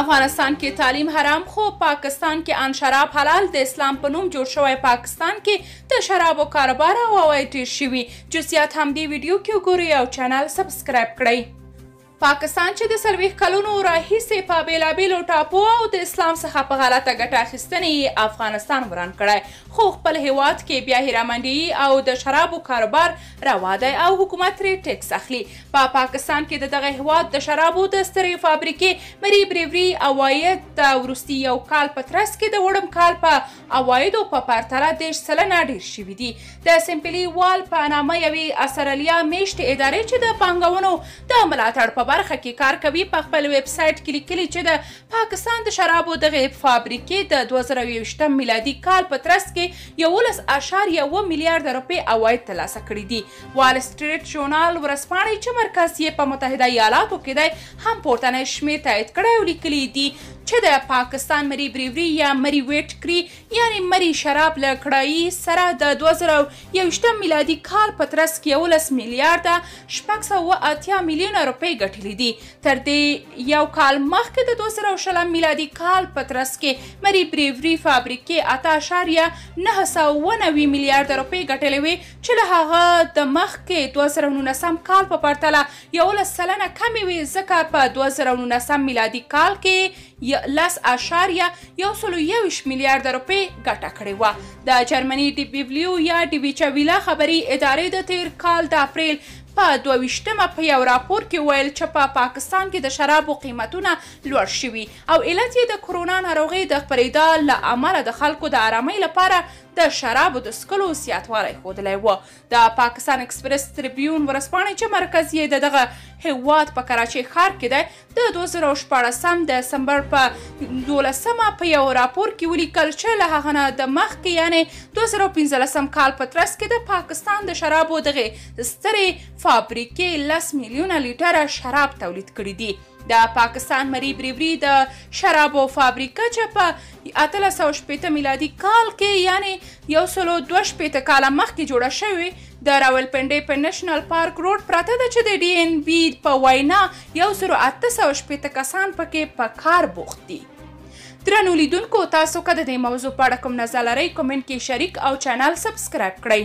افغانستان کې تعلیم حرام خو پاکستان کې ان شراب حلال د اسلام په نوم جوړ شوی پاکستان کې د شرابو کاروبار او عواید ډیر شوي. جزئیات هم دې ویډیو کې وګورئ او چینل سبسکرایب کړئ. پاکستان چې د 40 کلونو راهیسې په بیلابیلو ټاپو او د اسلام څخه په غلطه ګټه اخیستنې افغانستان وران کړی، خو خپل هیواد کې بیا هیرامندي او د شرابو کاروبار روا دی او حکومت ترې ټیکس اخلي. په پاکستان کې د دغه هیواد د شرابو د سترې فابریکې مری بریوري عواید د وروستي یو کال په ترڅ کې د وړم کال په عوایدو په پرتله 10 سلنه ډیر شوي دي. د سمپلي وال په نامه یوې اسرالیا میشتې ادارې چې د پانګونو د ملاتړ په برخه کې کار کوي په خپل ویب سایټ کې لیکلي چې د پاکستان د شرابو دغه فابریکې د 2021 میلادي کال په ترڅ کې 11.1 میلیارډ روپۍ عواید ترلاسه کړي دي. وال سټریټ ژورنال ورځپاڼې چې مرکز یې په متحده ایالاتو کې دی هم پورتنی شمېر تایید کړی او لیکلي دي چې د پاکستان مری بریوري یا مری ویټ کری یعنی مری شراب له کړایي سره د 2021 میلادي کال په ترڅ کې 11 میلیارډ 680 میلیونه روپۍ ګټلي دي. تر دې یو کال مخکې د 2020 میلادي کال په ترڅ کې مری بریوري فابریکې 8.990 میلیارډ روپۍ ګټلې وې چې له هغه د مخکې 2019 کال په پرتله 11 سلنه کمې وې، ځکه په 2019 میلادي کال کې 10.121 میلیارډ روپۍ ګټه کړې وه. د جرمني DW یا ډیویچه ویله خبري ادارې د تیر کال د اپریل په 22 په یو راپور کې ویل چې په پاکستان کې د شرابو قیمتونه لوړ شوي او علت یې د کرونا ناروغۍ د خپرېدا له امله د خلکو د آرامۍ لپاره د شرابو د څښلو زیاتوالی ښودلی و. د پاکستان اکسپریس تریبیون ورځپاڼې چې مرکز یې د دغه هیواد په کراچۍ ښار کې دی د 2014 دسمبر په 12 په یو راپور کې ولیکل چې له هغه نه د مخکې یعنې 2015 کال په ترڅ کې د پاکستان د شرابو دغه سترې فابریکې 10 میلیونه لیټره شراب تولید کړي دي. د پاکستان مری بریوري د شرابو فابریکه چې په 1860 میلادي کال کې یعنی 122 کاله مخکې جوړه شوې د راولپنډۍ په نېشنل پارک روډ پرته ده چې د DNB په وینا 1880 کسان پکې په کار بوخت دي. درنو لیدونکو، تاسو که د دې موضوع په اړه کوم نظر لرئ کومنټ کې شریک او چینل سبسکرایب کړئ.